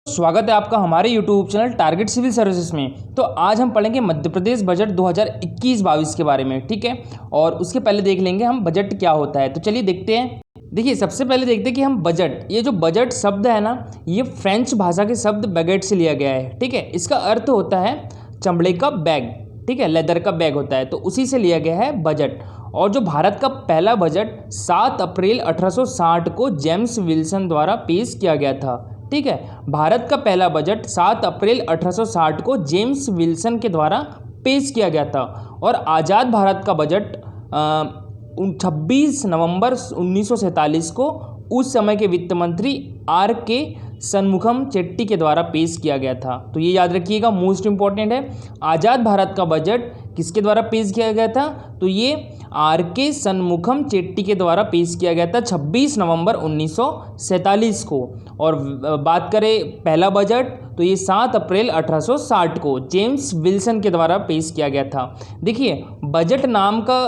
स्वागत है आपका हमारे YouTube channel target civil services में। तो आज हम पढ़ेंगे मध्य प्रदेश बजट 2021-22 के बारे में, ठीक है। और उसके पहले देख लेंगे हम बजट क्या होता है। तो चलिए देखते हैं। देखिए, सबसे पहले देखते हैं कि हम बजट, ये जो बजट शब्द है ना, ये फ्रेंच भाषा के शब्द बैगेट से लिया गया है, ठीक है। इसका अर्थ होता है चमड़े का बैग, ठीक है, लेदर का बैग होता है, तो उसी से लिया गया है बजट। और जो भारत का पहला बजट 7 अप्रैल 1860 को जेम्स विल्सन द्वारा पेश किया गया था, ठीक है। भारत का पहला बजट 7 अप्रैल 1860 को जेम्स विल्सन के द्वारा पेश किया गया था। और आज़ाद भारत का बजट 26 नवंबर 1947 को उस समय के वित्त मंत्री आर के सन्मुखम चेट्टी के द्वारा पेश किया गया था। तो ये याद रखिएगा, मोस्ट इंपॉर्टेंट है। आज़ाद भारत का बजट किसके द्वारा पेश किया गया था? तो ये आर के सन्मुखम चेट्टी के द्वारा पेश किया गया था 26 नवंबर 1947 को। और बात करें पहला बजट, तो ये 7 अप्रैल 1860 को जेम्स विल्सन के द्वारा पेश किया गया था। देखिए, बजट नाम का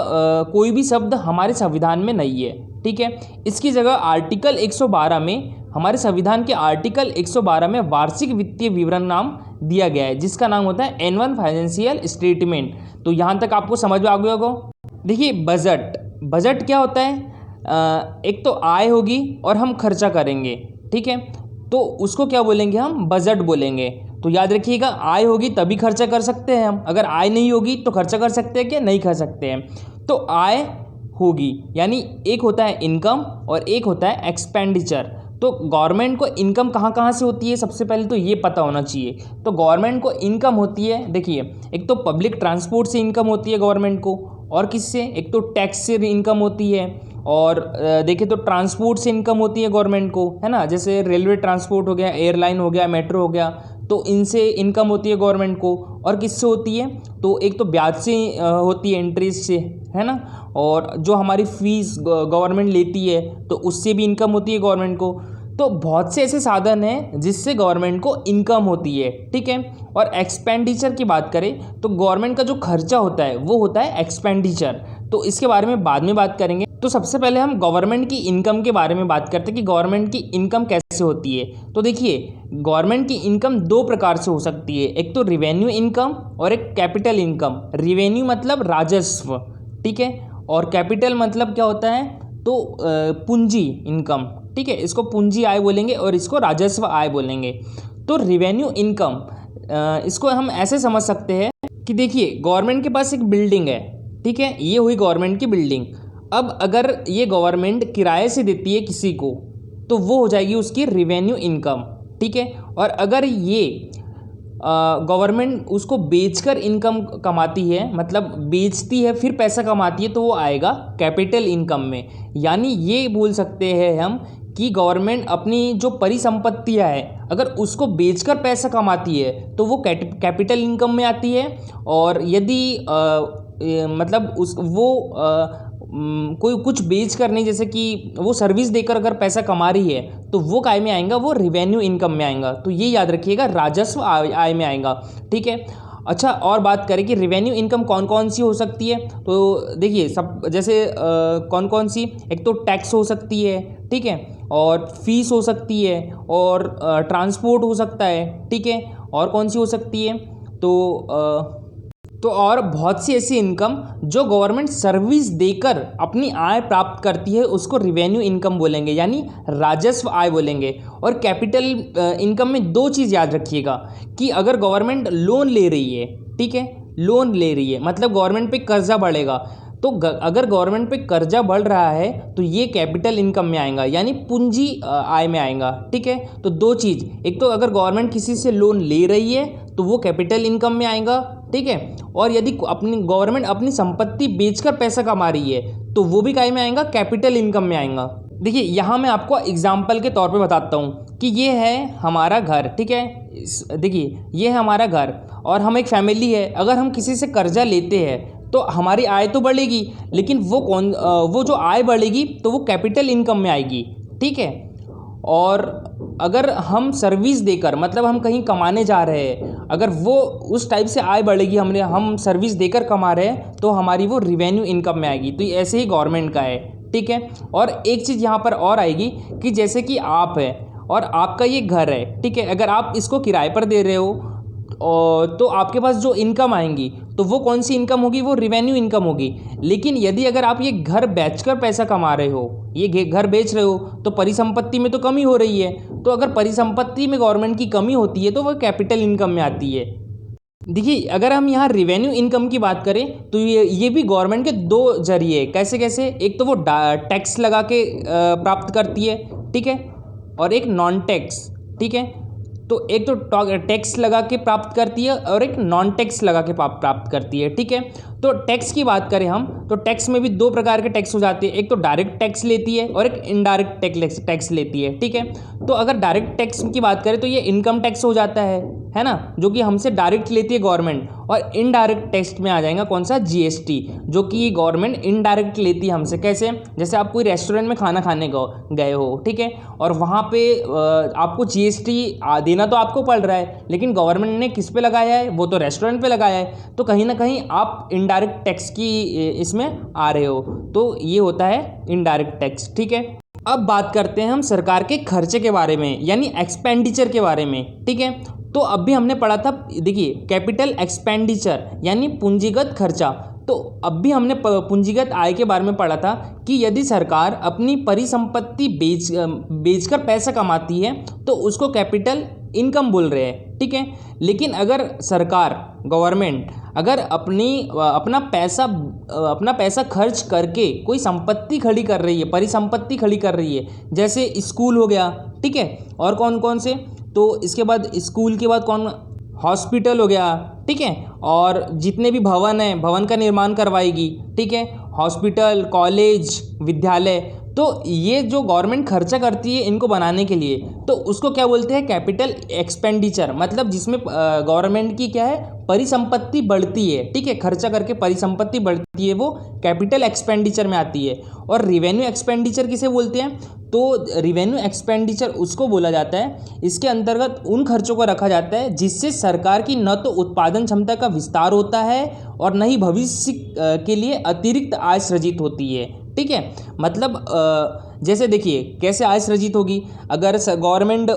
कोई भी शब्द हमारे संविधान में नहीं है, ठीक है। इसकी जगह आर्टिकल 112 में, हमारे संविधान के आर्टिकल 112 में वार्षिक वित्तीय विवरण नाम दिया गया है, जिसका नाम होता है एनुअल फाइनेंशियल स्टेटमेंट। तो यहाँ तक आपको समझ में आ गया होगा। देखिए, बजट क्या होता है? एक तो आय होगी और हम खर्चा करेंगे, ठीक है, तो उसको क्या बोलेंगे? हम बजट बोलेंगे। तो याद रखिएगा, आय होगी तभी खर्चा कर सकते हैं हम। अगर आय नहीं होगी तो खर्चा कर सकते हैं क्या? नहीं कर सकते हैं। तो आय होगी, यानी एक होता है इनकम और एक होता है एक्सपेंडिचर। तो गवर्नमेंट को इनकम कहाँ कहाँ से होती है, सबसे पहले तो ये पता होना चाहिए। तो गवर्नमेंट को इनकम होती है, देखिए, एक तो पब्लिक ट्रांसपोर्ट से इनकम होती है गवर्नमेंट को, और किससे? एक तो टैक्स से इनकम होती है, और देखें तो ट्रांसपोर्ट से इनकम होती है गवर्नमेंट को, है ना। जैसे रेलवे ट्रांसपोर्ट हो गया, एयरलाइन हो गया, मेट्रो हो गया, तो इनसे इनकम होती है गवर्नमेंट को। और किससे होती है? तो एक तो ब्याज से होती है, इंटरेस्ट से, है ना। और जो हमारी फीस गवर्नमेंट लेती है, तो उससे भी इनकम होती है गवर्नमेंट को। तो बहुत से ऐसे साधन हैं जिससे गवर्नमेंट को इनकम होती है, ठीक है। और एक्सपेंडिचर की बात करें तो गवर्नमेंट का जो खर्चा होता है वो होता है एक्सपेंडिचर। तो इसके बारे में बाद में बात करेंगे। तो सबसे पहले हम गवर्नमेंट की इनकम के बारे में बात करते हैं कि गवर्नमेंट की इनकम कैसे होती है। तो देखिए, गवर्नमेंट की इनकम दो प्रकार से हो सकती है, एक तो रिवेन्यू इनकम और एक कैपिटल इनकम। रिवेन्यू मतलब राजस्व, ठीक है, और कैपिटल मतलब क्या होता है? तो पूंजी इनकम, ठीक है। इसको पूंजी आय बोलेंगे और इसको राजस्व आय बोलेंगे। तो रिवेन्यू इनकम, इसको हम ऐसे समझ सकते हैं कि देखिए, गवर्नमेंट के पास एक बिल्डिंग है, ठीक है, ये हुई गवर्नमेंट की बिल्डिंग। अब अगर ये गवर्नमेंट किराए से देती है किसी को, तो वो हो जाएगी उसकी रिवेन्यू इनकम, ठीक है। और अगर ये गवर्नमेंट उसको बेचकर इनकम कमाती है, मतलब बेचती है फिर पैसा कमाती है, तो वो आएगा कैपिटल इनकम में। यानी ये बोल सकते हैं हम कि गवर्नमेंट अपनी जो परिसंपत्तियां है, अगर उसको बेचकर पैसा कमाती है तो वो कैपिटल इनकम में आती है। और यदि मतलब कोई कुछ बेच कर नहीं, जैसे कि वो सर्विस देकर अगर पैसा कमा रही है, तो वो काय में आएगा? वो रिवेन्यू इनकम में आएगा। तो ये याद रखिएगा, राजस्व आय में आएगा, ठीक है। अच्छा, और बात करें कि रिवेन्यू इनकम कौन कौन सी हो सकती है, तो देखिए, सब जैसे कौन कौन सी, एक तो टैक्स हो सकती है, ठीक है, और फीस हो सकती है, और ट्रांसपोर्ट हो सकता है, ठीक है। और कौन सी हो सकती है? तो और बहुत सी ऐसी इनकम जो गवर्नमेंट सर्विस देकर अपनी आय प्राप्त करती है, उसको रिवेन्यू इनकम बोलेंगे, यानी राजस्व आय बोलेंगे। और कैपिटल इनकम में दो चीज़ याद रखिएगा कि अगर गवर्नमेंट लोन ले रही है, ठीक है, लोन ले रही है मतलब गवर्नमेंट पे कर्जा बढ़ेगा, तो अगर गवर्नमेंट पे कर्जा बढ़ रहा है तो ये कैपिटल इनकम में आएगा, यानी पूंजी आय में आएगा, ठीक है। तो दो चीज़, एक तो अगर गवर्नमेंट किसी से लोन ले रही है तो वो कैपिटल इनकम में आएगा, ठीक है। और यदि अपनी गवर्नमेंट अपनी संपत्ति बेचकर पैसा कमा रही है तो वो भी काय में आएगा? कैपिटल इनकम में आएगा। देखिए, यहाँ मैं आपको एग्जाम्पल के तौर पे बताता हूँ कि ये है हमारा घर, ठीक है। देखिए, ये है हमारा घर और हम एक फैमिली है। अगर हम किसी से कर्जा लेते हैं तो हमारी आय तो बढ़ेगी, लेकिन वो जो आय बढ़ेगी तो वो कैपिटल इनकम में आएगी, ठीक है। और अगर हम सर्विस देकर, मतलब हम कहीं कमाने जा रहे हैं, अगर वो उस टाइप से आय बढ़ेगी, हम सर्विस देकर कमा रहे हैं, तो हमारी वो रिवेन्यू इनकम में आएगी। तो ऐसे ही गवर्नमेंट का है, ठीक है। और एक चीज़ यहाँ पर और आएगी कि जैसे कि आप है और आपका ये घर है, ठीक है, अगर आप इसको किराए पर दे रहे हो तो आपके पास जो इनकम आएंगी तो वो कौन सी इनकम होगी, वो रिवेन्यू इनकम होगी। लेकिन यदि अगर आप ये घर बेचकर पैसा कमा रहे हो, ये घर बेच रहे हो, तो परिसंपत्ति में तो कमी हो रही है। तो अगर परिसंपत्ति में गवर्नमेंट की कमी होती है तो वो कैपिटल इनकम में आती है। देखिए, अगर हम यहाँ रेवेन्यू इनकम की बात करें तो ये भी गवर्नमेंट के दो जरिए, कैसे कैसे, एक तो वो टैक्स लगा के प्राप्त करती है, ठीक है, और एक नॉन टैक्स, ठीक है। तो एक तो टैक्स लगा के प्राप्त करती है और एक नॉन टैक्स लगा के प्राप्त करती है, ठीक है। तो टैक्स की बात करें हम तो टैक्स में भी दो प्रकार के टैक्स हो जाते हैं, एक तो डायरेक्ट टैक्स लेती है और एक इनडायरेक्ट टैक्स लेती है, ठीक है। तो अगर डायरेक्ट टैक्स की बात करें तो ये इनकम टैक्स हो जाता है ना, जो कि हमसे डायरेक्ट लेती है गवर्नमेंट। और इनडायरेक्ट टैक्स में आ जाएगा कौन सा, जीएसटी, जो कि गवर्नमेंट इनडायरेक्ट लेती है हमसे। कैसे, जैसे आप कोई रेस्टोरेंट में खाना खाने गए हो, ठीक है, और वहाँ पे आपको जीएसटी देना तो आपको पड़ रहा है, लेकिन गवर्नमेंट ने किस पे लगाया है, वो तो रेस्टोरेंट पे लगाया है। तो कहीं ना कहीं आप इनडायरेक्ट टैक्स की इसमें आ रहे हो, तो ये होता है इनडायरेक्ट टैक्स, ठीक है। अब बात करते हैं हम सरकार के खर्चे के बारे में, यानी एक्सपेंडिचर के बारे में, ठीक है। तो अभी हमने पढ़ा था, देखिए, कैपिटल एक्सपेंडिचर यानी पूंजीगत खर्चा। तो अभी हमने पूंजीगत आय के बारे में पढ़ा था कि यदि सरकार अपनी परिसंपत्ति बेचकर पैसा कमाती है तो उसको कैपिटल इनकम बोल रहे हैं, ठीक है। लेकिन अगर सरकार, गवर्नमेंट, अगर अपना पैसा खर्च करके कोई संपत्ति खड़ी कर रही है, परिसंपत्ति खड़ी कर रही है, जैसे स्कूल हो गया, ठीक है, और कौन कौन से, तो इसके बाद स्कूल के बाद कौन, हॉस्पिटल हो गया, ठीक है, और जितने भी भवन हैं, भवन का निर्माण करवाएगी, ठीक है, हॉस्पिटल, कॉलेज, विद्यालय। तो ये जो गवर्नमेंट खर्चा करती है इनको बनाने के लिए, तो उसको क्या बोलते हैं, कैपिटल एक्सपेंडिचर। मतलब जिसमें गवर्नमेंट की क्या है, परिसंपत्ति बढ़ती है, ठीक है, खर्चा करके परिसंपत्ति बढ़ती है, वो कैपिटल एक्सपेंडिचर में आती है। और रिवेन्यू एक्सपेंडिचर किसे बोलते हैं, तो रिवेन्यू एक्सपेंडिचर उसको बोला जाता है, इसके अंतर्गत उन खर्चों को रखा जाता है जिससे सरकार की न तो उत्पादन क्षमता का विस्तार होता है और न ही भविष्य के लिए अतिरिक्त आय सृजित होती है, ठीक है। मतलब जैसे देखिए कैसे आय सृजित होगी, अगर गवर्नमेंट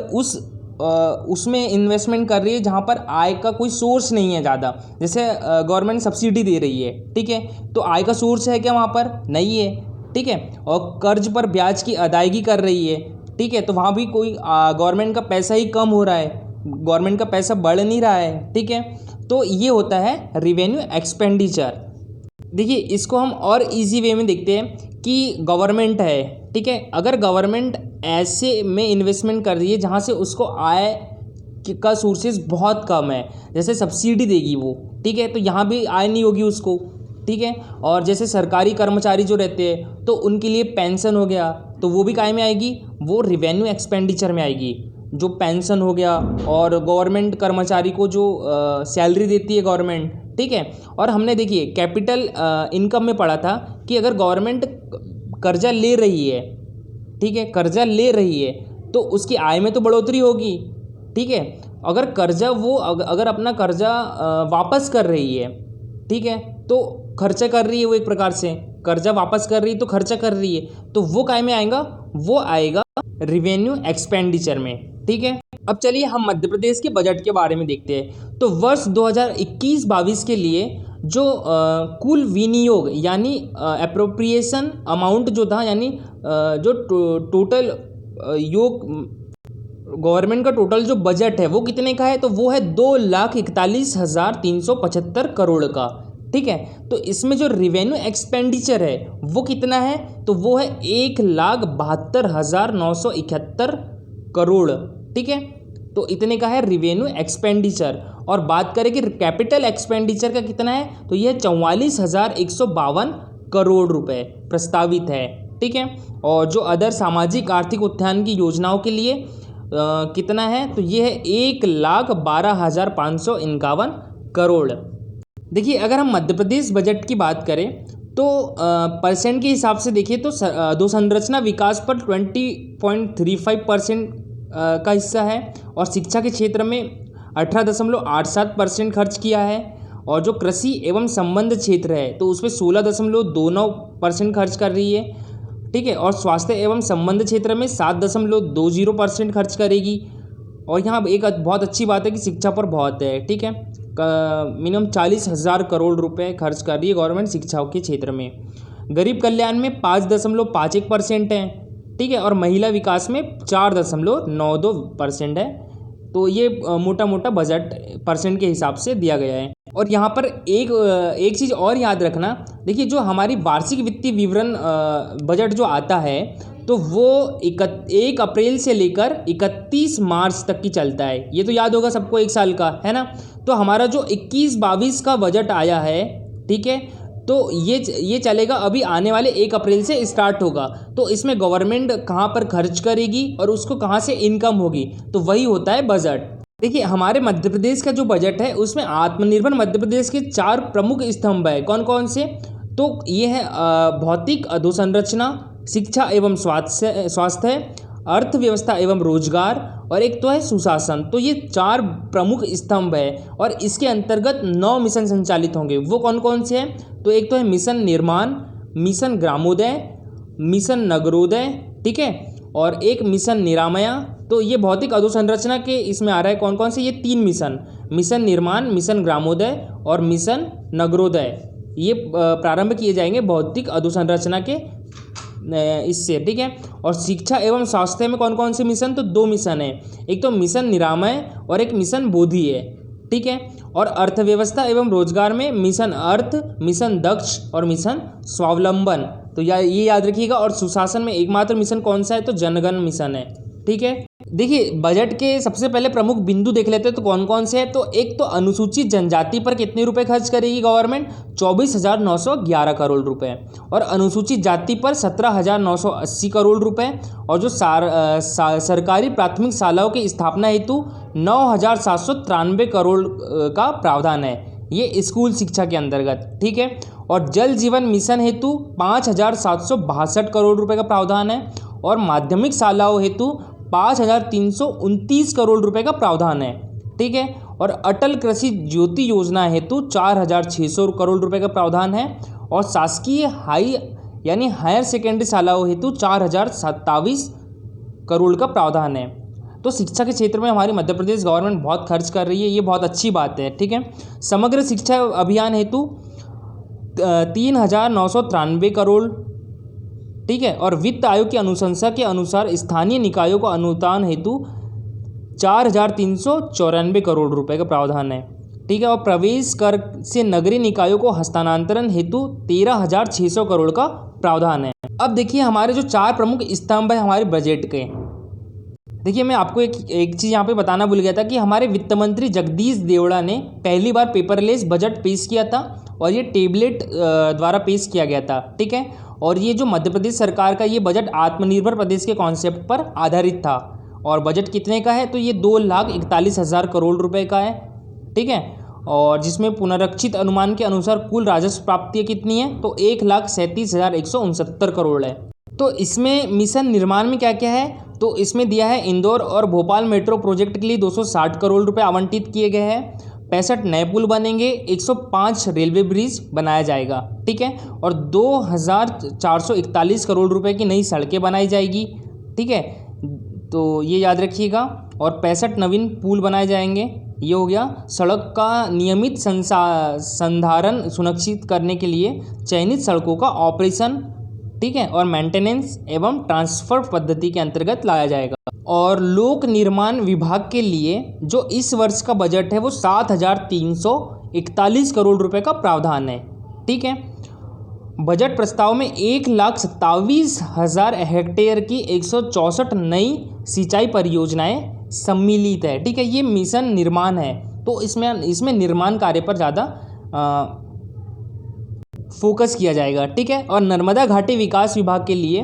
उसमें इन्वेस्टमेंट कर रही है जहाँ पर आय का कोई सोर्स नहीं है ज़्यादा, जैसे गवर्नमेंट सब्सिडी दे रही है, ठीक है, तो आय का सोर्स है क्या वहाँ पर, नहीं है, ठीक है, और कर्ज पर ब्याज की अदायगी कर रही है, ठीक है, तो वहाँ भी कोई गवर्नमेंट का पैसा ही कम हो रहा है, गवर्नमेंट का पैसा बढ़ नहीं रहा है, ठीक है। तो ये होता है रिवेन्यू एक्सपेंडिचर। देखिए, इसको हम और इजी वे में देखते हैं कि गवर्नमेंट है, ठीक है, अगर गवर्नमेंट ऐसे में इन्वेस्टमेंट कर रही है जहाँ से उसको आय का सोर्सेज बहुत कम है, जैसे सब्सिडी देगी वो, ठीक है, तो यहाँ भी आय नहीं होगी उसको, ठीक है। और जैसे सरकारी कर्मचारी जो रहते हैं तो उनके लिए पेंशन हो गया, तो वो भी काय में आएगी, वो रिवेन्यू एक्सपेंडिचर में आएगी, जो पेंशन हो गया, और गवर्नमेंट कर्मचारी को जो सैलरी देती है गवर्नमेंट, ठीक है। और हमने देखिए कैपिटल इनकम में पढ़ा था कि अगर गवर्नमेंट कर्जा ले रही है, ठीक है, कर्जा ले रही है तो उसकी आय में तो बढ़ोतरी होगी, ठीक है। अगर कर्जा वो अगर अपना कर्जा वापस कर रही है, ठीक है, तो खर्चा कर रही है वो, एक प्रकार से कर्जा वापस कर रही है तो खर्चा कर रही है, तो वो काय में आएगा, वो आएगा रिवेन्यू एक्सपेंडिचर में, ठीक है। अब चलिए हम मध्य प्रदेश के बजट के बारे में देखते हैं। तो वर्ष 2021-22 के लिए जो कुल विनियोग यानी एप्रोप्रिएशन अमाउंट जो था, यानी जो टोटल योग गवर्नमेंट का टोटल जो बजट है वो कितने का है, तो वो है 2,41,375 करोड़ का, ठीक है। तो इसमें जो रिवेन्यू एक्सपेंडिचर है वो कितना है, तो वो है 1,72,971 करोड़, ठीक है। तो इतने का है रिवेन्यू एक्सपेंडिचर। और बात करें कि कैपिटल एक्सपेंडिचर का कितना है, तो यह 44,152 करोड़ रुपए प्रस्तावित है, ठीक है। और जो अदर सामाजिक आर्थिक उत्थान की योजनाओं के लिए कितना है, तो ये है 1,12,551 करोड़। देखिए, अगर हम मध्य प्रदेश बजट की बात करें तो परसेंट के हिसाब से देखिए तो अधोसंरचना विकास पर 20.35% का हिस्सा है, और शिक्षा के क्षेत्र में 18.87% खर्च किया है, और जो कृषि एवं संबंध क्षेत्र है तो उसमें 16.29% खर्च कर रही है, ठीक है। और स्वास्थ्य एवं संबंध क्षेत्र में 7.20% खर्च करेगी। और यहाँ एक बहुत अच्छी बात है कि शिक्षा पर बहुत है, ठीक है। मिनिमम 40,000 करोड़ रुपए खर्च कर रही है गवर्नमेंट शिक्षा के क्षेत्र में। गरीब कल्याण में 5.51% है, ठीक है। और महिला विकास में 4.92% है। तो ये मोटा मोटा बजट परसेंट के हिसाब से दिया गया है। और यहाँ पर एक चीज़ और याद रखना, देखिए जो हमारी वार्षिक वित्तीय विवरण बजट जो आता है तो वो 1 अप्रैल से लेकर 31 मार्च तक की चलता है। ये तो याद होगा सबको, 1 साल का है ना। तो हमारा जो 21-22 का बजट आया है, ठीक है, तो ये चलेगा अभी आने वाले 1 अप्रैल से स्टार्ट होगा। तो इसमें गवर्नमेंट कहाँ पर खर्च करेगी और उसको कहाँ से इनकम होगी, तो वही होता है बजट। देखिए हमारे मध्य प्रदेश का जो बजट है उसमें आत्मनिर्भर मध्य प्रदेश के 4 प्रमुख स्तंभ है। कौन कौन से? तो ये है भौतिक अधोसंरचना, शिक्षा एवं स्वास्थ्य, अर्थव्यवस्था एवं रोजगार, और एक तो है सुशासन। तो ये 4 प्रमुख स्तंभ है और इसके अंतर्गत 9 मिशन संचालित होंगे। वो कौन कौन से हैं? तो एक तो है मिशन निर्माण, मिशन ग्रामोदय, मिशन नगरोदय, ठीक है, और एक मिशन निरामया। तो ये भौतिक अधोसंरचना के इसमें आ रहा है कौन कौन से? ये 3 मिशन, मिशन निर्माण, मिशन ग्रामोदय और मिशन नगरोदय, ये प्रारंभ किए जाएंगे भौतिक अधोसंरचना के इससे, ठीक है। और शिक्षा एवं स्वास्थ्य में कौन कौन से मिशन? तो 2 मिशन है, एक तो मिशन निरामय और एक मिशन बोधि है, ठीक है। और अर्थव्यवस्था एवं रोजगार में मिशन अर्थ, मिशन दक्ष और मिशन स्वावलंबन। तो ये याद रखिएगा। और सुशासन में एकमात्र मिशन कौन सा है? तो जनगण मिशन है, ठीक है। देखिए बजट के सबसे पहले प्रमुख बिंदु देख लेते हैं तो कौन कौन से हैं। तो एक तो अनुसूचित जनजाति पर कितने रुपए खर्च करेगी गवर्नमेंट? 24,911 करोड़ रुपए। और अनुसूचित जाति पर 17,980 करोड़ रुपए। और जो सरकारी प्राथमिक शालाओं की स्थापना हेतु 9,793 करोड़ का प्रावधान है, ये स्कूल शिक्षा के अंतर्गत, ठीक है। और जल जीवन मिशन हेतु 5,762 करोड़ रुपए का प्रावधान है। और माध्यमिक शालाओं हेतु 5,329 करोड़ रुपए का प्रावधान है, ठीक है। और अटल कृषि ज्योति योजना हेतु 4,600 करोड़ रुपए का प्रावधान है। और शासकीय हायर सेकेंडरी शालाओं हेतु 4,027 करोड़ का प्रावधान है। तो शिक्षा के क्षेत्र में हमारी मध्य प्रदेश गवर्नमेंट बहुत खर्च कर रही है, ये बहुत अच्छी बात है, ठीक है। समग्र शिक्षा अभियान हेतु 3,993 करोड़, ठीक है। और वित्त आयोग की अनुशंसा के अनुसार स्थानीय निकायों को अनुदान हेतु 4,394 करोड़ रुपए का प्रावधान है, ठीक है। और प्रवेश कर से नगरीय निकायों को हस्तांतरण हेतु 13,600 करोड़ का प्रावधान है। अब देखिए हमारे जो 4 प्रमुख स्तंभ है हमारे बजट के। देखिए मैं आपको एक चीज़ यहाँ पे बताना भूल गया था कि हमारे वित्त मंत्री जगदीश देवड़ा ने पहली बार पेपरलेस बजट पेश किया था और ये टेबलेट द्वारा पेश किया गया था, ठीक है। और ये जो मध्य प्रदेश सरकार का ये बजट आत्मनिर्भर प्रदेश के कॉन्सेप्ट पर आधारित था। और बजट कितने का है? तो ये 2,41,000 करोड़ रुपए का है, ठीक है। और जिसमें पुनरीक्षित अनुमान के अनुसार कुल राजस्व प्राप्तियाँ कितनी है? तो 1,37,169 करोड़ है। तो इसमें मिशन निर्माण में क्या क्या है? तो इसमें दिया है इंदौर और भोपाल मेट्रो प्रोजेक्ट के लिए 260 करोड़ रुपए आवंटित किए गए हैं। 65 नए पुल बनेंगे, 105 रेलवे ब्रिज बनाया जाएगा, ठीक है। और 2,441 करोड़ रुपए की नई सड़कें बनाई जाएगी, ठीक है। तो ये याद रखिएगा। और 65 नवीन पुल बनाए जाएंगे। ये हो गया। सड़क का नियमित संधारण सुनिश्चित करने के लिए चयनित सड़कों का ऑपरेशन, ठीक है, और मेंटेनेंस एवं ट्रांसफर पद्धति के अंतर्गत लाया जाएगा। और लोक निर्माण विभाग के लिए जो इस वर्ष का बजट है वो 7,341 करोड़ रुपए का प्रावधान है, ठीक है। बजट प्रस्ताव में 1,27,000 हेक्टेयर की 164 नई सिंचाई परियोजनाएं सम्मिलित है, ठीक है। ये मिशन निर्माण है, तो इसमें निर्माण कार्य पर ज़्यादा फोकस किया जाएगा, ठीक है। और नर्मदा घाटी विकास विभाग के लिए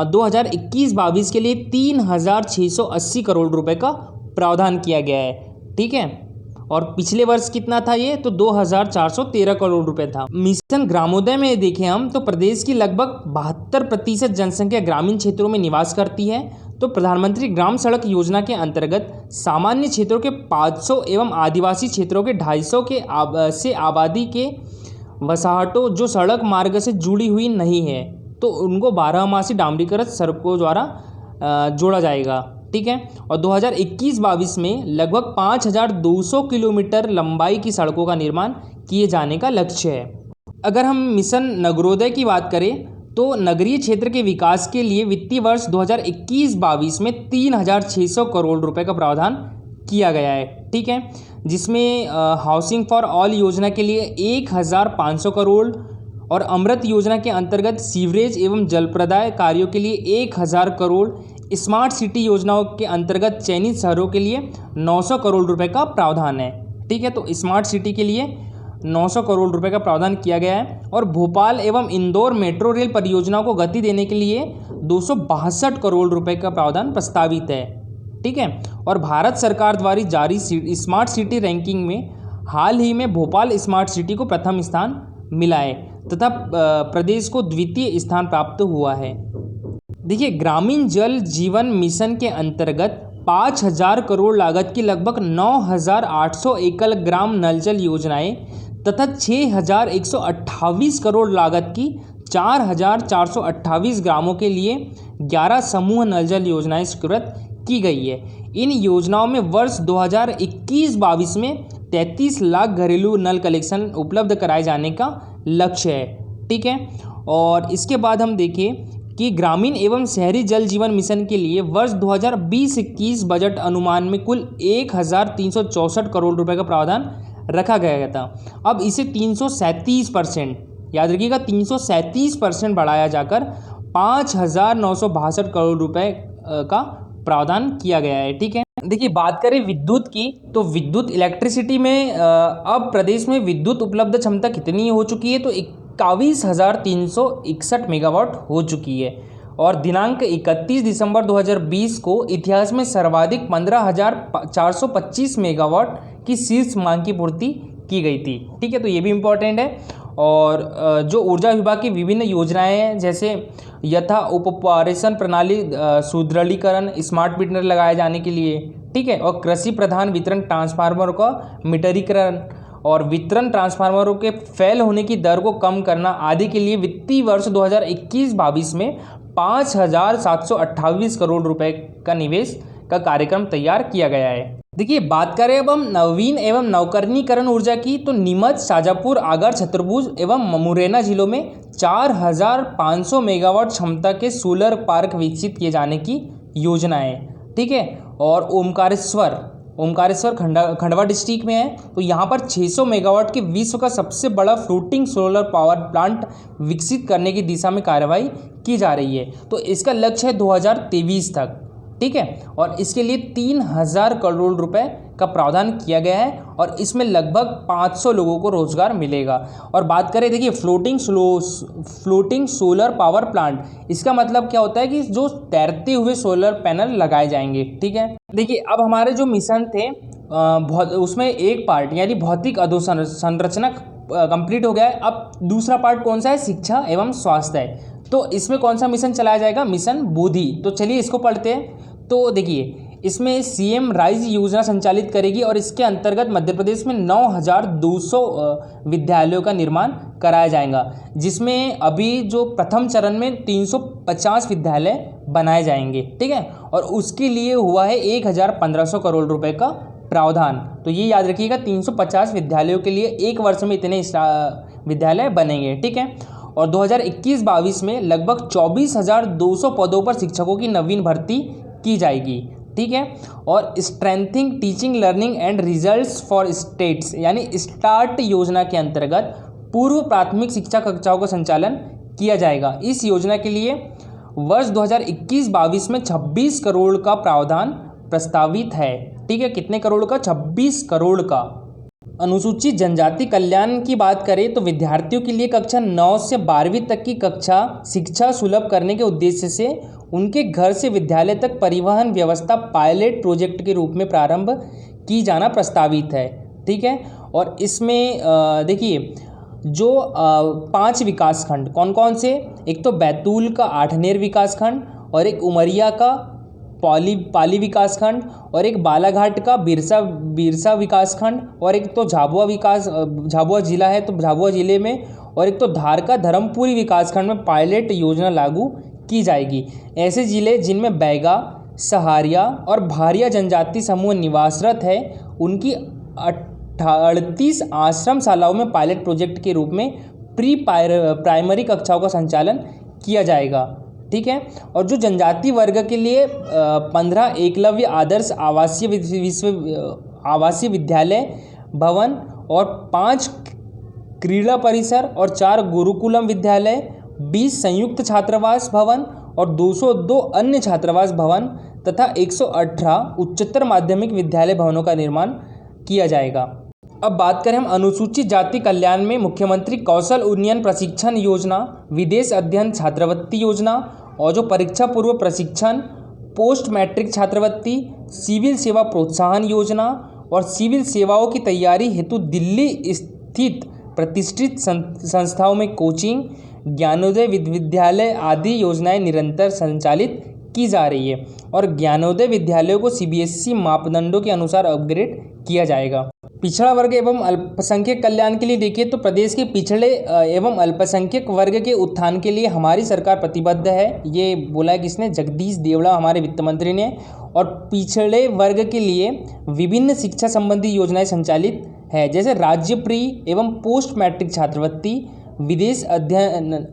2021-22 के लिए 3,680 करोड़ रुपए का प्रावधान किया गया है, ठीक है। और पिछले वर्ष कितना था ये? तो 2,413 करोड़ रुपए था। मिशन ग्रामोदय में देखें हम तो प्रदेश की लगभग 72% जनसंख्या ग्रामीण क्षेत्रों में निवास करती है। तो प्रधानमंत्री ग्राम सड़क योजना के अंतर्गत सामान्य क्षेत्रों के 500 एवं आदिवासी क्षेत्रों के 250 से आबादी के वसाहतों जो सड़क मार्ग से जुड़ी हुई नहीं है, तो उनको 12मासी डामरीकृत सड़कों द्वारा जोड़ा जाएगा। ठीक है। और 2021-22 में लगभग 5200 किलोमीटर लंबाई की सड़कों का निर्माण किए जाने का लक्ष्य है। अगर हम मिशन नगरोदय की बात करें तो नगरीय क्षेत्र के विकास के लिए वित्तीय वर्ष 2021-22 में 3600 करोड़ रुपए का प्रावधान किया गया है। ठीक है, जिसमें हाउसिंग फॉर ऑल योजना के लिए 1500 करोड़ और अमृत योजना के अंतर्गत सीवरेज एवं जलप्रदाय कार्यों के लिए 1000 करोड़, स्मार्ट सिटी योजनाओं के अंतर्गत चयनित शहरों के लिए 900 करोड़ रुपए का प्रावधान है। ठीक है, तो स्मार्ट सिटी के लिए 900 करोड़ रुपए का प्रावधान किया गया है और भोपाल एवं इंदौर मेट्रो रेल परियोजनाओं को गति देने के लिए 262 करोड़ रुपए का प्रावधान प्रस्तावित है। ठीक है, और भारत सरकार द्वारा जारी स्मार्ट सिटी रैंकिंग में हाल ही में भोपाल स्मार्ट सिटी को प्रथम स्थान मिला है तथा प्रदेश को द्वितीय स्थान प्राप्त हुआ है। देखिए, ग्रामीण जल जीवन मिशन के अंतर्गत 5000 करोड़ लागत की लगभग 9800 एकल ग्राम नल जल योजनाएं तथा 6128 करोड़ लागत की 4428 ग्रामों के लिए 11 समूह नल जल योजनाएं स्वीकृत की गई है। इन योजनाओं में वर्ष 2021-22 में 33 लाख घरेलू नल कलेक्शन उपलब्ध कराए जाने का लक्ष्य है। ठीक है, और इसके बाद हम देखें कि ग्रामीण एवं शहरी जल जीवन मिशन के लिए वर्ष 2020-21 बजट अनुमान में कुल 1364 करोड़ रुपए का प्रावधान रखा गया था। अब इसे 337%, याद रखिएगा 337% बढ़ाया जाकर 5962 करोड़ रुपए का प्रावधान किया गया है। ठीक है, देखिए बात करें विद्युत की तो विद्युत इलेक्ट्रिसिटी में अब प्रदेश में विद्युत उपलब्ध क्षमता कितनी हो चुकी है तो 21,361 मेगावाट हो चुकी है और दिनांक 31 दिसंबर 2020 को इतिहास में सर्वाधिक 15,425 मेगावाट की शीर्ष मांग की पूर्ति की गई थी। ठीक है, तो ये भी इम्पोर्टेंट है। और जो ऊर्जा विभाग की विभिन्न योजनाएं हैं जैसे यथा उपपारेषण प्रणाली सुदृढ़ीकरण, स्मार्ट मीटर लगाए जाने के लिए, ठीक है, और कृषि प्रधान वितरण ट्रांसफार्मर का मीटरीकरण और वितरण ट्रांसफार्मरों के फेल होने की दर को कम करना आदि के लिए वित्तीय वर्ष 2021-22 में 5728 करोड़ रुपए का निवेश का कार्यक्रम तैयार किया गया है। देखिए बात करें अब हम नवीन एवं नवकरणीकरण ऊर्जा की तो नीमच, शाजापुर, आगर, छतरपुर एवं मुरैना जिलों में 4500 मेगावाट क्षमता के सोलर पार्क विकसित किए जाने की योजना है। ठीक है, और ओमकारेश्वर खंडवा डिस्ट्रिक्ट में है तो यहाँ पर 600 मेगावाट के विश्व का सबसे बड़ा फ्लोटिंग सोलर पावर प्लांट विकसित करने की दिशा में कार्रवाई की जा रही है। तो इसका लक्ष्य है 2023 तक। ठीक है, और इसके लिए 3000 करोड़ रुपए का प्रावधान किया गया है और इसमें लगभग 500 लोगों को रोजगार मिलेगा। और बात करें देखिए फ्लोटिंग सोलर पावर प्लांट, इसका मतलब क्या होता है कि जो तैरते हुए सोलर पैनल लगाए जाएंगे। ठीक है, देखिए अब हमारे जो मिशन थे उसमें एक पार्ट यानी भौतिक अधोसंरचना कंप्लीट हो गया है। अब दूसरा पार्ट कौन सा है, शिक्षा एवं स्वास्थ्य है। तो इसमें कौन सा मिशन चलाया जाएगा, मिशन बोधि। तो चलिए इसको पढ़ते हैं। तो देखिए इसमें सीएम राइज योजना संचालित करेगी और इसके अंतर्गत मध्य प्रदेश में 9200 विद्यालयों का निर्माण कराया जाएगा, जिसमें अभी जो प्रथम चरण में 350 विद्यालय बनाए जाएंगे। ठीक है, और उसके लिए हुआ है 1500 करोड़ रुपए का प्रावधान। तो ये याद रखिएगा 350 विद्यालयों के लिए एक वर्ष में इतने विद्यालय बनेंगे। ठीक है, और 2021-22 में लगभग 24,200 पदों पर शिक्षकों की नवीन भर्ती की जाएगी। ठीक है, और strengthening teaching learning and results for states यानी स्टार्ट योजना के अंतर्गत पूर्व प्राथमिक शिक्षा कक्षाओं का संचालन किया जाएगा। इस योजना के लिए वर्ष 2021-22 में 26 करोड़ का प्रावधान प्रस्तावित है। ठीक है, कितने करोड़ का, 26 करोड़ का। अनुसूचित जनजाति कल्याण की बात करें तो विद्यार्थियों के लिए कक्षा 9 से 12वीं तक की कक्षा शिक्षा सुलभ करने के उद्देश्य से उनके घर से विद्यालय तक परिवहन व्यवस्था पायलट प्रोजेक्ट के रूप में प्रारंभ की जाना प्रस्तावित है। ठीक है, और इसमें देखिए जो 5 विकासखंड कौन कौन से, एक तो बैतूल का आठनेर विकासखंड और एक उमरिया का पाली विकासखंड और एक बालाघाट का बिरसा विकासखंड और एक तो झाबुआ जिला है तो झाबुआ जिले में और एक तो धारका धर्मपुरी विकासखंड में पायलट योजना लागू की जाएगी। ऐसे जिले जिनमें बैगा, सहारिया और भारिया जनजाति समूह निवासरत है उनकी 38 आश्रमशालाओं में पायलट प्रोजेक्ट के रूप में प्री प्राइमरी कक्षाओं का संचालन किया जाएगा। ठीक है। और जो जनजाति वर्ग के लिए 15 एकलव्य आदर्श आवासीय विद्यालय भवन और 5 क्रीड़ा परिसर और 4 गुरुकुलम विद्यालय, 20 संयुक्त छात्रावास भवन और 202 अन्य छात्रावास भवन तथा 118 उच्चतर माध्यमिक विद्यालय भवनों का निर्माण किया जाएगा। अब बात करें हम अनुसूचित जाति कल्याण में मुख्यमंत्री कौशल उन्नयन प्रशिक्षण योजना, विदेश अध्ययन छात्रवृत्ति योजना और जो परीक्षा पूर्व प्रशिक्षण, पोस्ट मैट्रिक छात्रवृत्ति, सिविल सेवा प्रोत्साहन योजना और सिविल सेवाओं की तैयारी हेतु दिल्ली स्थित प्रतिष्ठित संस्थाओं में कोचिंग, ज्ञानोदय विद्यालय आदि योजनाएं निरंतर संचालित की जा रही है और ज्ञानोदय विद्यालयों को CBSE मापदंडों के अनुसार अपग्रेड किया जाएगा। पिछड़ा वर्ग एवं अल्पसंख्यक कल्याण के लिए देखिए तो प्रदेश के पिछड़े एवं अल्पसंख्यक वर्ग के उत्थान के लिए हमारी सरकार प्रतिबद्ध है। ये बोला है किसने? जगदीश देवड़ा हमारे वित्त मंत्री ने। और पिछड़े वर्ग के लिए विभिन्न शिक्षा संबंधी योजनाएं संचालित है, जैसे राज्य प्री एवं पोस्ट मैट्रिक छात्रवृत्ति, विदेश अध्ययन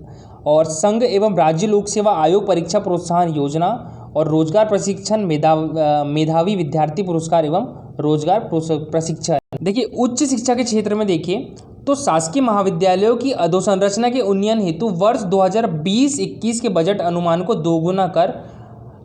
और संघ एवं राज्य लोक सेवा आयोग परीक्षा प्रोत्साहन योजना और रोजगार प्रशिक्षण, मेधावी विद्यार्थी पुरस्कार एवं रोजगार प्रशिक्षण। देखिए उच्च शिक्षा के क्षेत्र में देखिए तो शासकीय महाविद्यालयों की अधोसंरचना के उन्नयन हेतु वर्ष 2020-21 के बजट अनुमान को दोगुना कर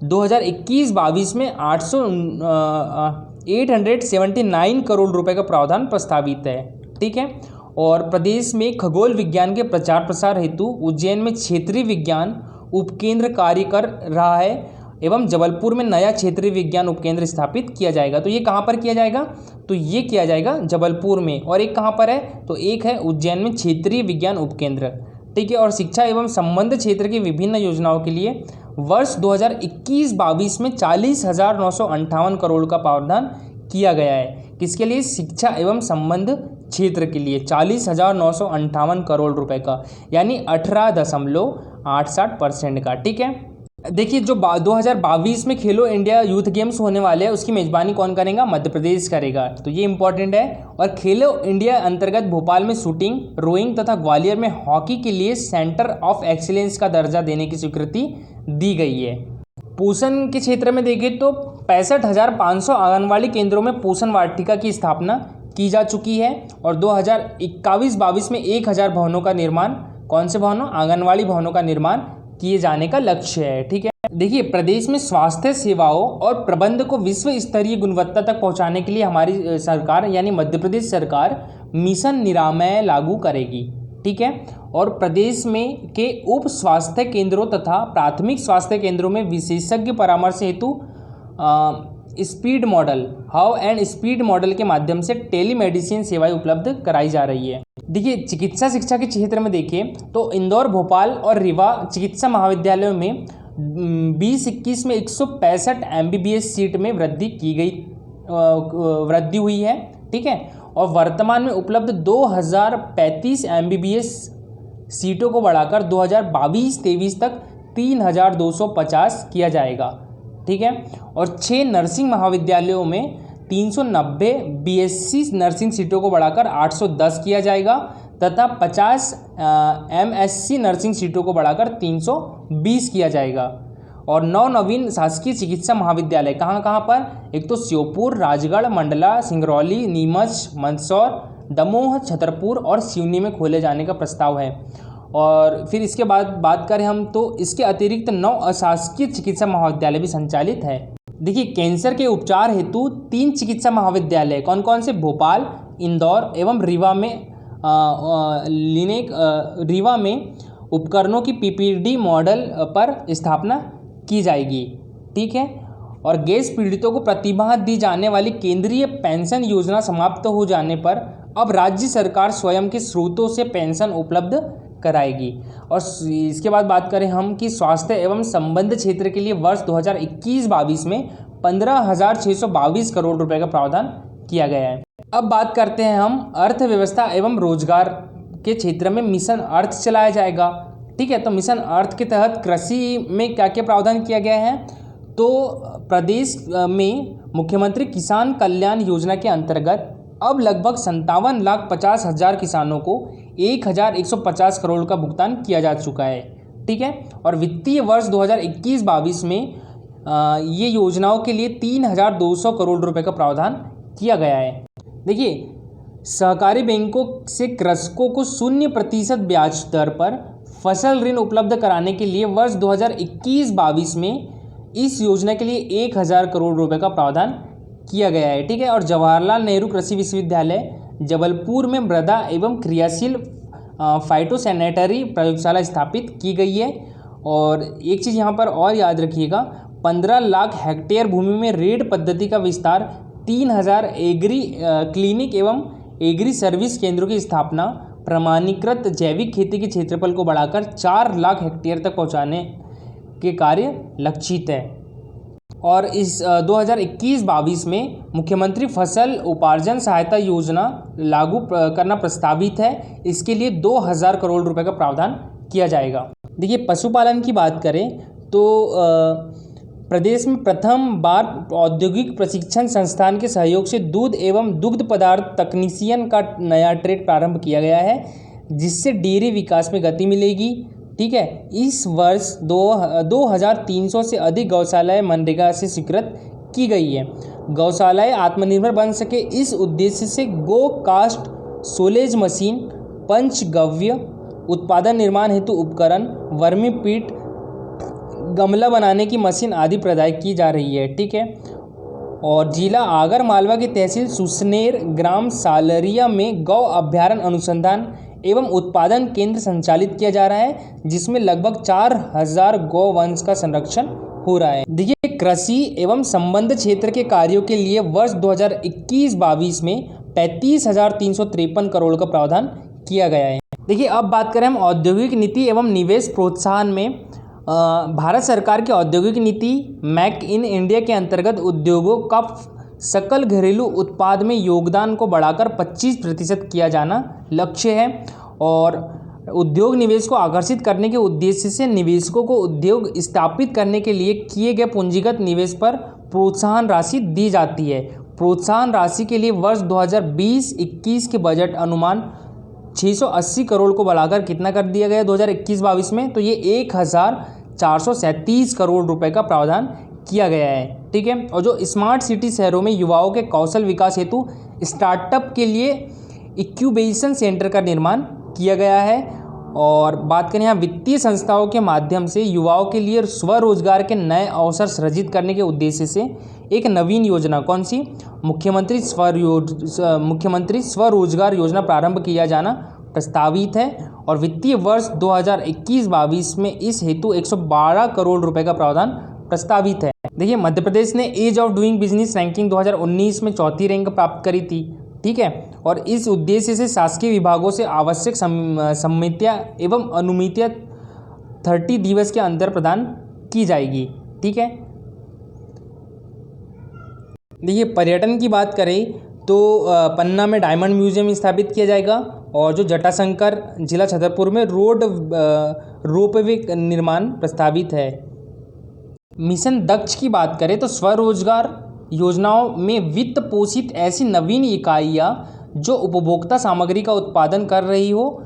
2021-22 में 879 करोड़ रुपए का प्रावधान प्रस्तावित है। ठीक है। और प्रदेश में खगोल विज्ञान के प्रचार प्रसार हेतु उज्जैन में क्षेत्रीय विज्ञान उपकेंद्र कार्य कर रहा है एवं जबलपुर में नया क्षेत्रीय विज्ञान उपकेंद्र स्थापित किया जाएगा। तो ये कहाँ पर किया जाएगा? तो ये किया जाएगा जबलपुर में। और एक कहाँ पर है? तो एक है उज्जैन में क्षेत्रीय विज्ञान उपकेंद्र। ठीक है। और शिक्षा एवं संबंध क्षेत्र की विभिन्न योजनाओं के लिए वर्ष 2021-22 में 40,958 करोड़ का प्रावधान किया गया है। किसके लिए? शिक्षा एवं संबंध क्षेत्र के लिए 40,958 करोड़ रुपए का, यानी 18.87% का। ठीक है। देखिए जो 2022 में खेलो इंडिया यूथ गेम्स होने वाले हैं उसकी मेजबानी कौन करेगा? मध्य प्रदेश करेगा। तो ये इंपॉर्टेंट है। और खेलो इंडिया अंतर्गत भोपाल में शूटिंग, रोइंग तथा ग्वालियर में हॉकी के लिए सेंटर ऑफ एक्सीलेंस का दर्जा देने की स्वीकृति दी गई है। पोषण के क्षेत्र में देखें तो 65,500 आंगनवाड़ी केंद्रों में पोषण वाटिका की स्थापना की जा चुकी है और 2021-22 में 1,000 भवनों का निर्माण, कौन से भवनों? आंगनवाड़ी भवनों का निर्माण किए जाने का लक्ष्य है। ठीक है। देखिए प्रदेश में स्वास्थ्य सेवाओं और प्रबंध को विश्व स्तरीय गुणवत्ता तक पहुंचाने के लिए हमारी सरकार यानी मध्य प्रदेश सरकार मिशन निरामय लागू करेगी। ठीक है। और प्रदेश में के उप स्वास्थ्य केंद्रों तथा प्राथमिक स्वास्थ्य केंद्रों में विशेषज्ञ परामर्श हेतु speed model, how and speed model के माध्यम से टेलीमेडिसिन सेवाएं उपलब्ध कराई जा रही है। देखिए चिकित्सा शिक्षा के क्षेत्र में देखिए तो इंदौर, भोपाल और रीवा चिकित्सा महाविद्यालयों में 2021 में 165 MBBS सीट में वृद्धि हुई है। ठीक है। और वर्तमान में उपलब्ध 2035 MBBS सीटों को बढ़ाकर 2022-23 तक 3,250 किया जाएगा। ठीक है। और 6 नर्सिंग महाविद्यालयों में 390 BSc नर्सिंग सीटों को बढ़ाकर 810 किया जाएगा तथा 50 MSc नर्सिंग सीटों को बढ़ाकर 320 किया जाएगा। और 9 नवीन शासकीय चिकित्सा महाविद्यालय कहाँ कहाँ पर? एक तो श्योपुर, राजगढ़, मंडला, सिंगरौली, नीमच, मंदसौर, दमोह, छतरपुर और सिवनी में खोले जाने का प्रस्ताव है। और फिर इसके बाद बात करें हम तो इसके अतिरिक्त 9 अशासकीय चिकित्सा महाविद्यालय भी संचालित है। देखिए कैंसर के उपचार हेतु 3 चिकित्सा महाविद्यालय कौन कौन से? भोपाल, इंदौर एवं रीवा में उपकरणों की PPD मॉडल पर स्थापना की जाएगी। ठीक है। और गैस पीड़ितों को प्रतिमाह दी जाने वाली केंद्रीय पेंशन योजना समाप्त हो जाने पर अब राज्य सरकार स्वयं के स्रोतों से पेंशन उपलब्ध कराएगी। और इसके बाद बात करें हम कि स्वास्थ्य एवं संबंध क्षेत्र के लिए वर्ष 2021-22 में 15,622 करोड़ रुपए का प्रावधान किया गया है। अब बात करते हैं हम अर्थव्यवस्था एवं रोजगार के क्षेत्र में मिशन अर्थ चलाया जाएगा। ठीक है, तो मिशन अर्थ के तहत कृषि में क्या क्या प्रावधान किया गया है, तो प्रदेश में मुख्यमंत्री किसान कल्याण योजना के अंतर्गत अब लगभग 57,50,000 किसानों को 1,150 करोड़ का भुगतान किया जा चुका है। ठीक है, और वित्तीय वर्ष 2021-22 में ये योजनाओं के लिए 3,200 करोड़ रुपए का प्रावधान किया गया है। देखिए, सहकारी बैंकों से कृषकों को 0% ब्याज दर पर फसल ऋण उपलब्ध कराने के लिए वर्ष 2021-22 में इस योजना के लिए 1,000 करोड़ रुपए का प्रावधान किया गया है। ठीक है, और जवाहरलाल नेहरू कृषि विश्वविद्यालय जबलपुर में मृदा एवं क्रियाशील फाइटोसैनिटरी प्रयोगशाला स्थापित की गई है। और एक चीज़ यहाँ पर और याद रखिएगा, 15 लाख हेक्टेयर भूमि में रेड पद्धति का विस्तार, 3,000 एग्री क्लिनिक एवं एग्री सर्विस केंद्रों की स्थापना, प्रमाणीकृत जैविक खेती के क्षेत्रफल को बढ़ाकर 4 लाख हेक्टेयर तक पहुँचाने के कार्य लक्षित है। और इस 2021-22 में मुख्यमंत्री फसल उपार्जन सहायता योजना लागू करना प्रस्तावित है। इसके लिए 2,000 करोड़ रुपए का प्रावधान किया जाएगा। देखिए, पशुपालन की बात करें तो प्रदेश में प्रथम बार औद्योगिक प्रशिक्षण संस्थान के सहयोग से दूध एवं दुग्ध पदार्थ तकनीशियन का नया ट्रेड प्रारंभ किया गया है, जिससे डेयरी विकास में गति मिलेगी। ठीक है, इस वर्ष 2,300 से अधिक गौशालाएं मनरेगा से स्वीकृत की गई है। गौशालाएं आत्मनिर्भर बन सके, इस उद्देश्य से गो कास्ट सोलेज मशीन, पंचगव्य, उत्पादन निर्माण हेतु उपकरण, वर्मी पीट, गमला बनाने की मशीन आदि प्रदान की जा रही है। ठीक है, और जिला आगर मालवा की तहसील सुसनेर ग्राम सालरिया में गौ अभ्यारण्य अनुसंधान एवं उत्पादन केंद्र संचालित किया जा रहा है, जिसमें लगभग 4,000 गौवंश का संरक्षण हो रहा है। देखिए, कृषि एवं संबद्ध क्षेत्र के कार्यों के लिए वर्ष 2021-22 में 35,353 करोड़ का प्रावधान किया गया है। देखिए, अब बात करें हम औद्योगिक नीति एवं निवेश प्रोत्साहन में। भारत सरकार की औद्योगिक नीति मेक इन इंडिया के अंतर्गत उद्योगों का सकल घरेलू उत्पाद में योगदान को बढ़ाकर 25% किया जाना लक्ष्य है। और उद्योग निवेश को आकर्षित करने के उद्देश्य से निवेशकों को उद्योग स्थापित करने के लिए किए गए पूंजीगत निवेश पर प्रोत्साहन राशि दी जाती है। प्रोत्साहन राशि के लिए वर्ष 2020-21 के बजट अनुमान 680 करोड़ को बढ़ाकर कितना कर दिया गया 2021-22 में, तो ये 1,437 करोड़ रुपए का प्रावधान किया गया है। ठीक है, और जो स्मार्ट सिटी शहरों में युवाओं के कौशल विकास हेतु स्टार्टअप के लिए इंक्यूबेशन सेंटर का निर्माण किया गया है। और बात करें यहाँ वित्तीय संस्थाओं के माध्यम से युवाओं के लिए स्वरोजगार के नए अवसर सृजित करने के उद्देश्य से एक नवीन योजना, कौन सी, मुख्यमंत्री स्वरोजगार योजना प्रारंभ किया जाना प्रस्तावित है। और वित्तीय वर्ष 2021-22 में इस हेतु 112 करोड़ रुपए का प्रावधान प्रस्तावित है। देखिए, मध्य प्रदेश ने ease of doing business ranking 2019 में 4थी रैंक प्राप्त करी थी। ठीक है, और इस उद्देश्य से शासकीय विभागों से आवश्यक सम्मतियाँ एवं अनुमतियाँ 30 दिवस के अंदर प्रदान की जाएगी। ठीक है, देखिए, पर्यटन की बात करें तो पन्ना में डायमंड म्यूजियम स्थापित किया जाएगा। और जो जटाशंकर जिला छतरपुर में रोपवे निर्माण प्रस्तावित है। मिशन दक्ष की बात करें तो स्वरोजगार योजनाओं में वित्त पोषित ऐसी नवीन इकाइयाँ जो उपभोक्ता सामग्री का उत्पादन कर रही हो,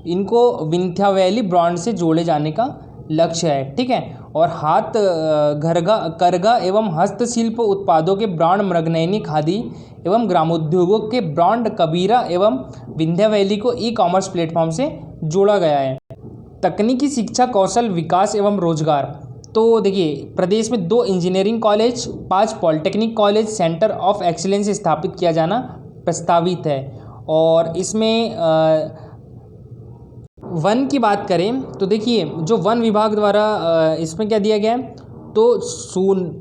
इनको विंध्या वैली ब्रांड से जोड़े जाने का लक्ष्य है। ठीक है, और करगा एवं हस्तशिल्प उत्पादों के ब्रांड मृगनयनी खादी एवं ग्रामोद्योगों के ब्रांड कबीरा एवं विंध्या वैली को ई-कॉमर्स प्लेटफॉर्म से जोड़ा गया है। तकनीकी शिक्षा, कौशल विकास एवं रोजगार, तो देखिए, प्रदेश में 2 engineering college, 5 polytechnic college centre of excellence स्थापित किया जाना प्रस्तावित है। और इसमें वन की बात करें तो देखिए, जो वन विभाग द्वारा इसमें क्या दिया गया है, तो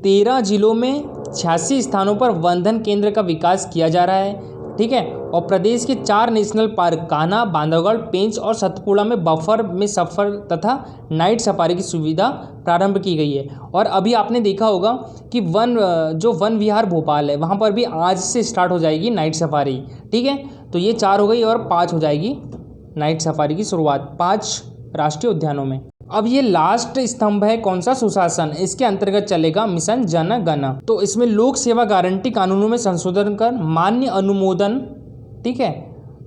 13 जिलों में 86 स्थानों पर वनधन केंद्र का विकास किया जा रहा है। ठीक है, और प्रदेश के 4 नेशनल पार्क कान्हा, बांधवगढ़, पेंच और सतपुड़ा में बफर में सफ़र तथा नाइट सफारी की सुविधा प्रारंभ की गई है। और अभी आपने देखा होगा कि वन विहार भोपाल है, वहाँ पर भी आज से स्टार्ट हो जाएगी नाइट सफारी। ठीक है, तो ये 4 हो गई और 5 हो जाएगी नाइट सफारी की शुरुआत 5 राष्ट्रीय उद्यानों में। अब ये लास्ट स्तंभ है कौन सा, सुशासन। इसके अंतर्गत चलेगा मिशन जन गण। तो इसमें लोक सेवा गारंटी कानूनों में संशोधन कर मान्य अनुमोदन, ठीक है,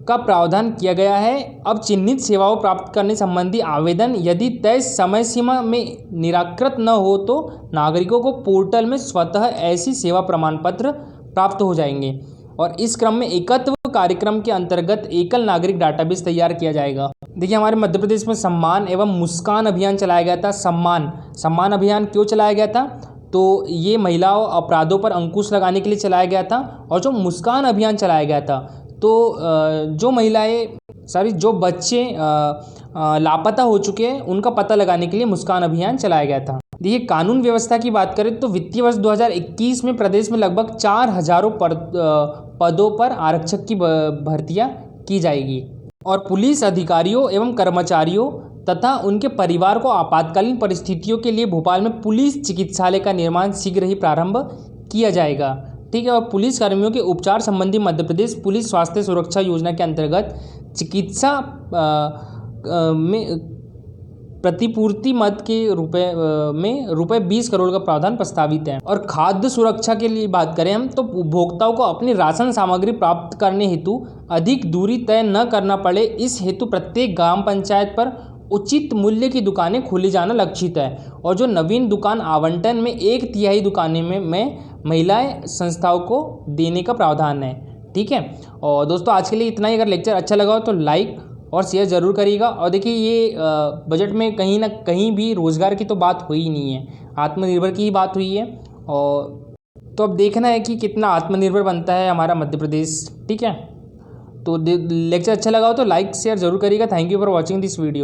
का प्रावधान किया गया है। अब चिन्हित सेवाओं प्राप्त करने संबंधी आवेदन यदि तय समय सीमा में निराकृत न हो तो नागरिकों को पोर्टल में स्वतः ऐसी सेवा प्रमाण पत्र प्राप्त हो जाएंगे। और इस क्रम में एकत्व कार्यक्रम के अंतर्गत एकल नागरिक डाटाबेस तैयार किया जाएगा। देखिए हमारे मध्य प्रदेश में सम्मान एवं मुस्कान अभियान चलाया गया था। सम्मान अभियान क्यों चलाया गया था, तो ये महिलाओं अपराधों पर अंकुश लगाने के लिए चलाया गया था। और जो मुस्कान अभियान चलाया गया था, तो जो बच्चे लापता हो चुके हैं उनका पता लगाने के लिए मुस्कान अभियान चलाया गया था। देखिए कानून व्यवस्था की बात करें तो वित्तीय वर्ष 2021 में प्रदेश में लगभग 4000 पदों पर आरक्षक की भर्तियां की जाएगी। और पुलिस अधिकारियों एवं कर्मचारियों तथा उनके परिवार को आपातकालीन परिस्थितियों के लिए भोपाल में पुलिस चिकित्सालय का निर्माण शीघ्र ही प्रारंभ किया जाएगा, ठीक है। और पुलिस कर्मियों के उपचार संबंधी मध्य प्रदेश पुलिस स्वास्थ्य सुरक्षा योजना के अंतर्गत चिकित्सा में प्रतिपूर्ति मद के रुपए 20 करोड़ का प्रावधान प्रस्तावित है। और खाद्य सुरक्षा के लिए बात करें हम तो उपभोक्ताओं को अपनी राशन सामग्री प्राप्त करने हेतु अधिक दूरी तय न करना पड़े, इस हेतु प्रत्येक ग्राम पंचायत पर उचित मूल्य की दुकानें खोली जाना लक्षित है। और जो नवीन दुकान आवंटन में 1/3 दुकानें में महिलाएं संस्थाओं को देने का प्रावधान है, ठीक है। और दोस्तों आज के लिए इतना ही। अगर लेक्चर अच्छा लगा हो तो लाइक और शेयर ज़रूर करिएगा। और देखिए ये बजट में कहीं ना कहीं भी रोज़गार की तो बात हुई ही नहीं है, आत्मनिर्भर की ही बात हुई है। और तो अब देखना है कि कितना आत्मनिर्भर बनता है हमारा मध्य प्रदेश, ठीक है। तो लेक्चर अच्छा लगा हो तो लाइक शेयर ज़रूर करिएगा। Thank you for watching this video.